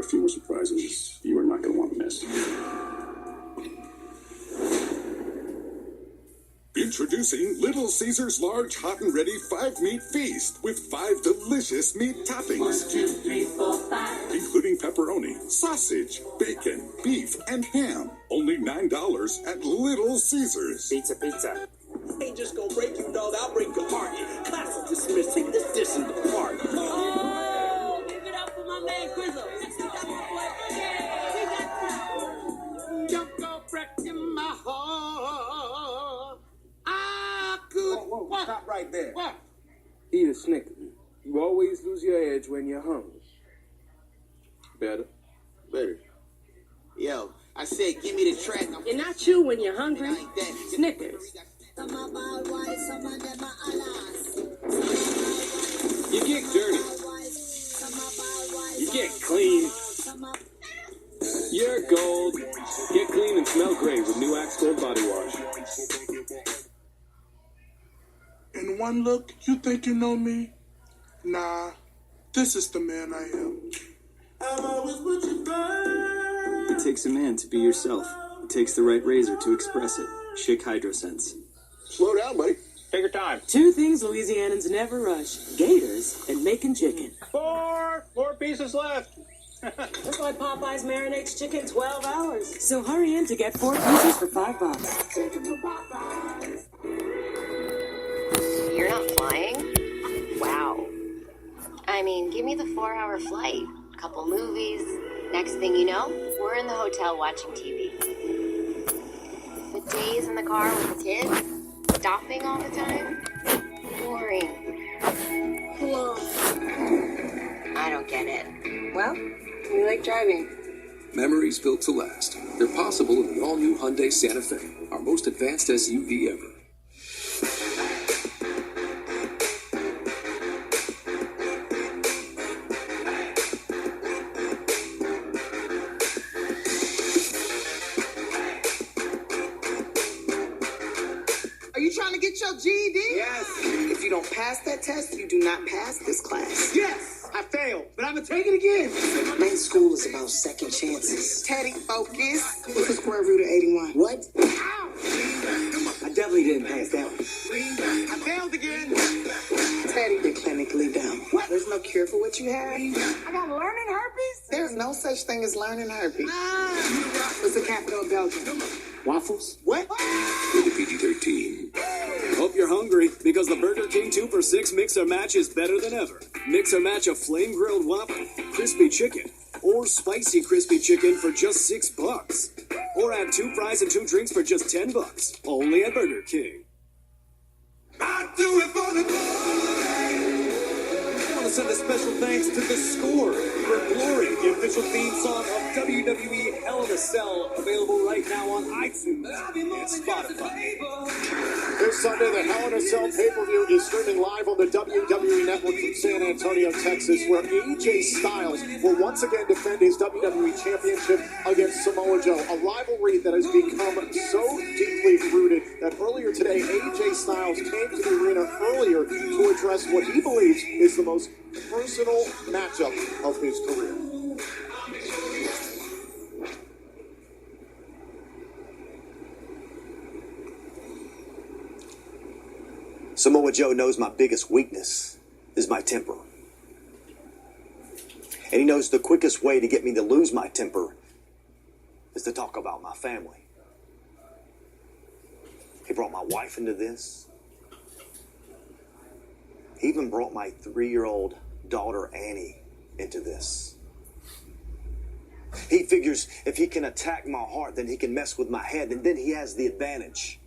a few more surprises you are not going to want to miss. Introducing Little Caesar's large, hot and ready 5-meat feast with 5 delicious meat toppings. 1, 2, 3, 4, 5. Including pepperoni, sausage, bacon, beef, and ham. Only $9 at Little Caesar's. Pizza, pizza. Ain't just gonna break you, dog. I'll break your heart. Class is dismissed. Take this dish in the park. Oh, give it up for my man Grizzle. Don't go breaking my heart. I could. Whoa, stop right there. What? Eat a Snickers. You always lose your edge when you're hungry. Better? Better. Yo, I said, give me the track. You're not you when you're hungry. Like that. Snickers. You get dirty. You get clean. You're gold. Get clean and smell great with new Axe Gold Body Wash. In one look, you think you know me? Nah, this is the man I am. It takes a man to be yourself. It takes the right razor to express it. Schick HydroSense. Slow down, buddy. Take your time. 2 things Louisianans never rush: gators and making chicken. 4 more pieces left. That's why Popeye's marinates chicken 12 hours. So hurry in to get 4 pieces for $5. Chicken for Popeyes. You're not flying? Wow. I mean, give me the 4-hour flight. Couple movies. Next thing you know, we're in the hotel watching TV. The days in the car with the kids, stopping all the time, boring. Hello. I don't get it. Well, we like driving. Memories built to last. They're possible in the all-new Hyundai Santa Fe, our most advanced SUV ever. Are you trying to get your GED? Yes. If you don't pass that test, you do not pass this class. Yes. I failed, but I'm gonna take it again. Main school is about second chances. Teddy, focus. What's the square root of 81? What? Ow! I definitely didn't pass that one. I failed again. Teddy, you're clinically down. What? There's no cure for what you have. I got learning herpes? There's no such thing as learning herpes. What's the capital of Belgium? Waffles? What? Rated PG-13. Hope you're hungry, because the Burger King 2 for $6 Mix or Match is better than ever. Mix or match a flame grilled Whopper, crispy chicken, or spicy crispy chicken for just $6. Or add 2 fries and 2 drinks for just $10. Only at Burger King. I do it for the I want to send a special thanks to The Score for Glory, the official theme song of WWE Hell in a Cell, available right now on iTunes and Spotify. This Sunday, the Hell in a Cell pay-per-view is streaming live on the WWE Network from San Antonio, Texas, where AJ Styles will once again defend his WWE Championship against Samoa Joe, a rivalry that has become so deeply rooted that earlier today, AJ Styles came to the arena earlier to address what he believes is the most personal matchup of his career. Samoa Joe knows my biggest weakness is my temper. And he knows the quickest way to get me to lose my temper is to talk about my family. He brought my wife into this. He even brought my 3-year-old daughter, Annie, into this. He figures if he can attack my heart, then he can mess with my head, and then he has the advantage.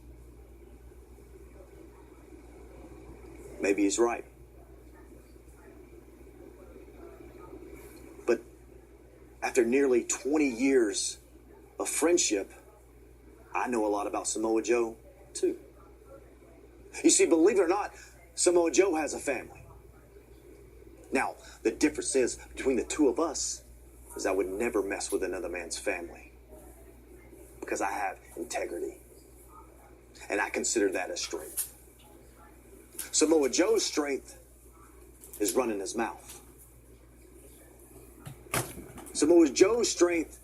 Maybe he's right. But after nearly 20 years of friendship, I know a lot about Samoa Joe, too. You see, believe it or not, Samoa Joe has a family. Now, the difference is between the two of us is I would never mess with another man's family because I have integrity, and I consider that a strength. Samoa Joe's strength is running his mouth. Samoa Joe's strength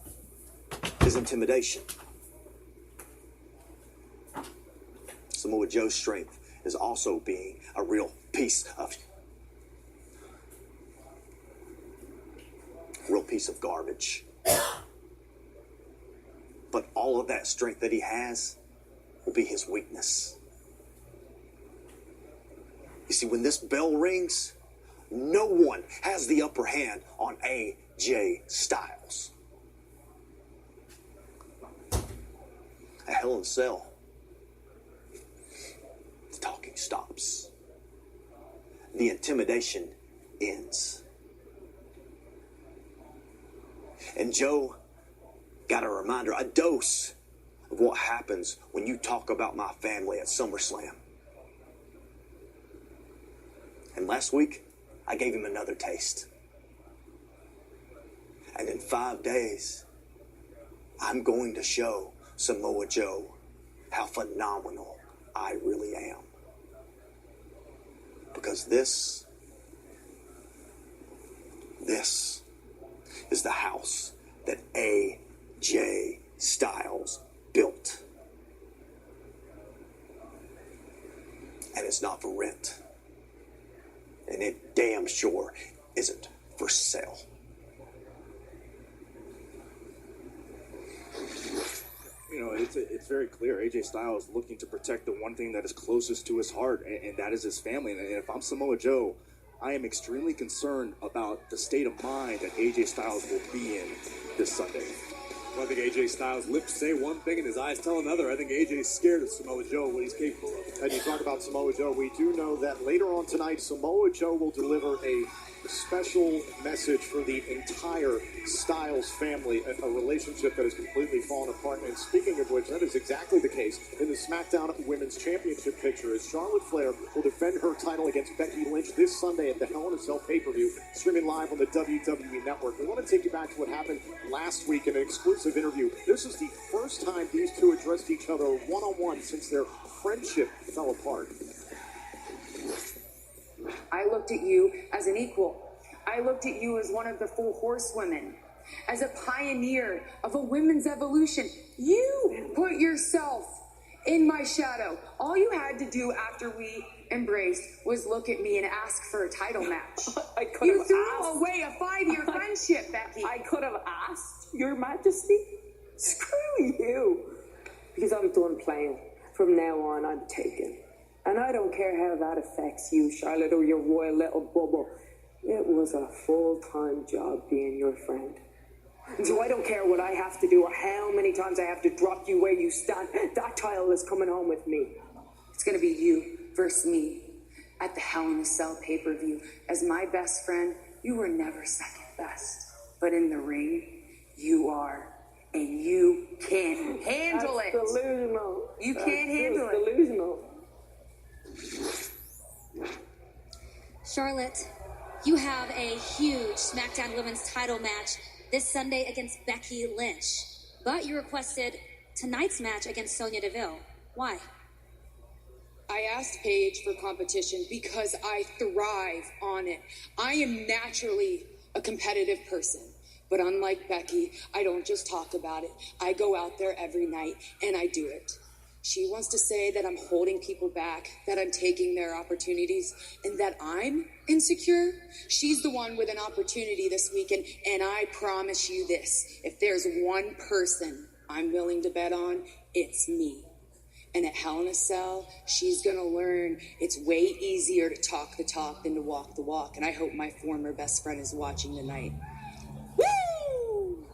is intimidation. Samoa Joe's strength is also being a real piece of garbage. But all of that strength that he has will be his weakness. You see, when this bell rings, no one has the upper hand on AJ Styles. At Hell in a Cell, the talking stops. The intimidation ends. And Joe got a reminder, a dose of what happens when you talk about my family at SummerSlam. And last week, I gave him another taste. And in 5 days, I'm going to show Samoa Joe how phenomenal I really am. Because this is the house that AJ Styles built. And it's not for rent. And it damn sure isn't for sale. You know, it's very clear. AJ Styles looking to protect the one thing that is closest to his heart, and that is his family. And if I'm Samoa Joe, I am extremely concerned about the state of mind that AJ Styles will be in this Sunday. Well, I think AJ Styles' lips say one thing and his eyes tell another. I think AJ's scared of Samoa Joe, what he's capable of. And you talk about Samoa Joe, we do know that later on tonight, Samoa Joe will deliver a special message for the entire Styles family, a relationship that has completely fallen apart. And speaking of which, that is exactly the case in the SmackDown Women's Championship picture, as Charlotte Flair will defend her title against Becky Lynch this Sunday at the Hell in a Cell pay-per-view, streaming live on the WWE Network. We want to take you back to what happened last week in an exclusive interview. This is the first time these two addressed each other one-on-one since their friendship fell apart. I looked at you as an equal. I looked at you as one of the 4 horsewomen, as a pioneer of a women's evolution. You put yourself in my shadow. All you had to do after we embraced was look at me and ask for a title match. You threw away a 5-year friendship, Becky. I could have asked, Your Majesty. Screw you. Because I'm done playing. From now on, I'm taken. And I don't care how that affects you, Charlotte, or your royal little bubble. It was a full-time job being your friend. And so I don't care what I have to do or how many times I have to drop you where you stand. That title is coming home with me. It's going to be you versus me at the Hell in a Cell pay-per-view. As my best friend, you were never second best. But in the ring, you are. And you can't handle it. That's delusional. You can't handle it. Delusional. Charlotte, you have a huge SmackDown Women's title match this Sunday against Becky Lynch. But you requested tonight's match against Sonya Deville. Why? I asked Paige for competition because I thrive on it. I am naturally a competitive person. But unlike Becky, I don't just talk about it. I go out there every night and I do it. She wants to say that I'm holding people back, that I'm taking their opportunities, and that I'm insecure. She's the one with an opportunity this weekend, and I promise you this. If there's one person I'm willing to bet on, it's me. And at Hell in a Cell, she's going to learn it's way easier to talk the talk than to walk the walk. And I hope my former best friend is watching tonight. Woo!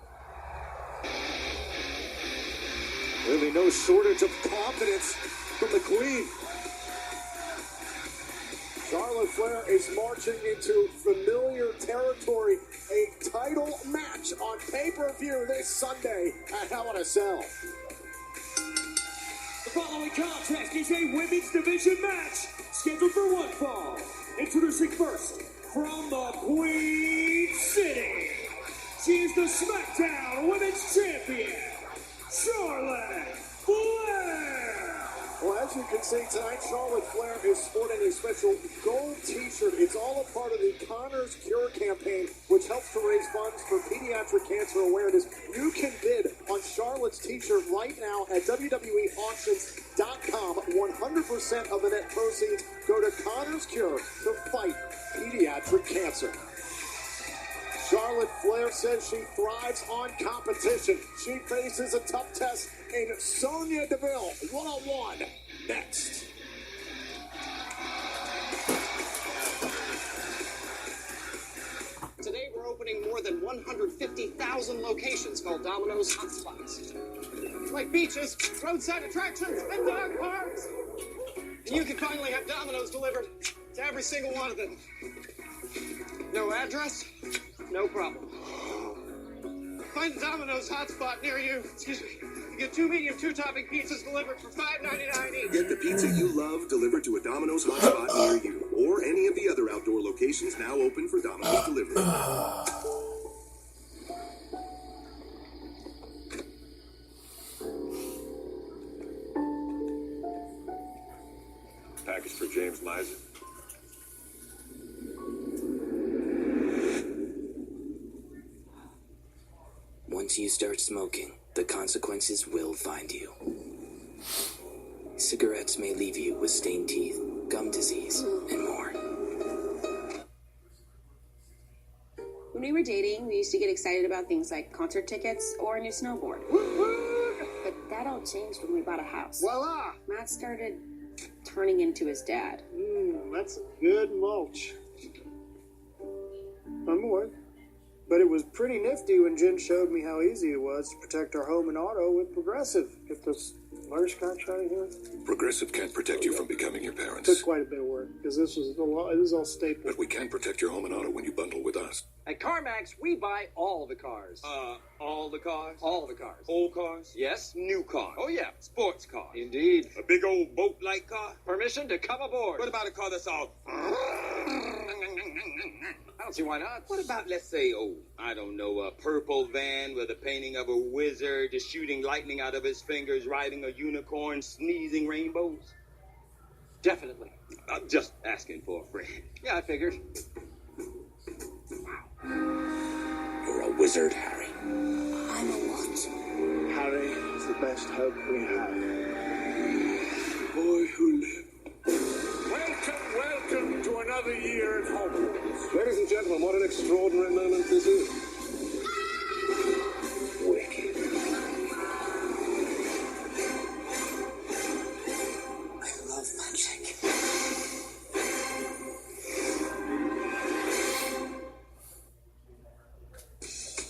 Really no shortage of confidence from the Queen. Charlotte Flair is marching into familiar territory. A title match on pay-per-view this Sunday at Hell in a Cell. The following contest is a women's division match scheduled for one fall. Introducing first, from the Queen City, she is the SmackDown Women's Champion, Charlotte Flair. Well, as you can see tonight, Charlotte Flair is sporting a special gold t-shirt. It's all a part of the Connor's Cure campaign, which helps to raise funds for pediatric cancer awareness. You can bid on Charlotte's t-shirt right now at WWEauctions.com. 100% of the net proceeds go to Connor's Cure to fight pediatric cancer. Charlotte Flair says she thrives on competition. She faces a tough test in Sonya Deville, one-on-one, next. Today we're opening more than 150,000 locations called Domino's Hotspots. Like beaches, roadside attractions, and dog parks. And you can finally have Domino's delivered to every single one of them. No address? No problem. Find a Domino's hotspot near you. Excuse me. You get 2 medium, 2-topping pizzas delivered for $5.99 each. Get the pizza you love delivered to a Domino's hotspot near you, or any of the other outdoor locations now open for Domino's delivery. Package for James Miser. Once you start smoking, the consequences will find you. Cigarettes may leave you with stained teeth, gum disease, and more. When we were dating, we used to get excited about things like concert tickets or a new snowboard. But that all changed when we bought a house. Voila! Matt started turning into his dad. That's good mulch. I'm more. But it was pretty nifty when Jen showed me how easy it was to protect our home and auto with Progressive. Get this large contract here. Progressive can't protect you from becoming your It parents. took quite a bit of work because this was all staple. But we can protect your home and auto when you bundle with us. At CarMax, we buy all the cars. All the cars? All the cars. Old cars? Yes. New cars? Oh, yeah. Sports cars? Indeed. A big old boat-like car? Permission to come aboard. What about a car that's all... I don't see why not. What about, let's say, I don't know, a purple van with a painting of a wizard just shooting lightning out of his fingers, riding a unicorn, sneezing rainbows? Definitely. I'm just asking for a friend. Yeah, I figured. You're a wizard, Harry. I'm a what? Harry is the best hope we have. Boy who lived. Welcome to another year at Hogwarts. Ladies and gentlemen, what an extraordinary moment this is. Wicked. I love magic.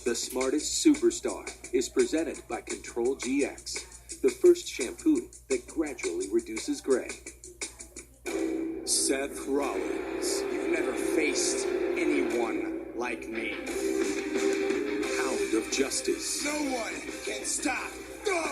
The Smartest Superstar is presented by Control GX, the first shampoo that gradually reduces gray. Seth Rollins. You've never faced anyone like me. Hound of Justice. No one can stop the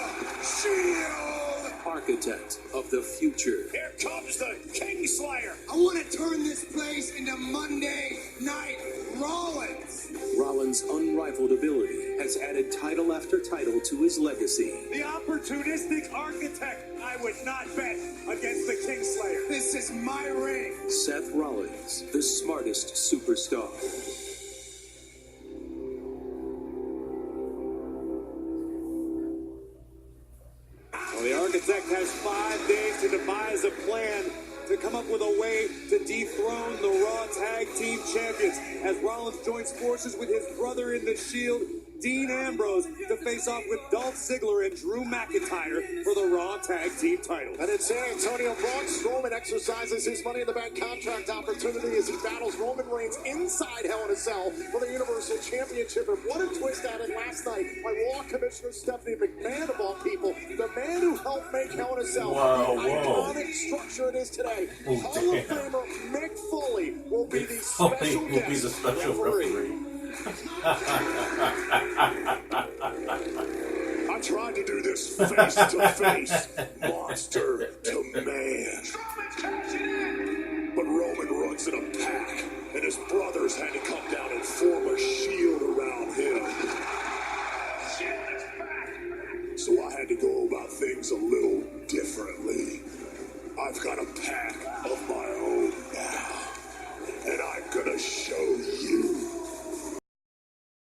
Shield! Architect of the future. Here comes the Kingslayer! I want to turn this place into Monday Night Rollins! Rollins' unrivaled ability has added title after title to his legacy. The opportunistic architect. I would not bet against the Kingslayer. This is my ring! Seth Rollins, the smartest superstar. Well, the architect has 5 days to devise a plan to come up with a way to dethrone the Raw Tag Team Champions as Rollins joins forces with his brother in the Shield, Dean Ambrose, to face off with Dolph Ziggler and Drew McIntyre for the Raw Tag Team title. And in San Antonio, Braun Strowman exercises his Money in the Bank contract opportunity as he battles Roman Reigns inside Hell in a Cell for the Universal Championship. And what a twist at it last night by Raw Commissioner Stephanie McMahon, of all people, the man who helped make Hell in a Cell the iconic structure it is today. Hall of Famer Mick Foley will be the special guest referee. I tried to do this face to face, monster to man. But Roman runs in a pack, and his brothers had to come down in force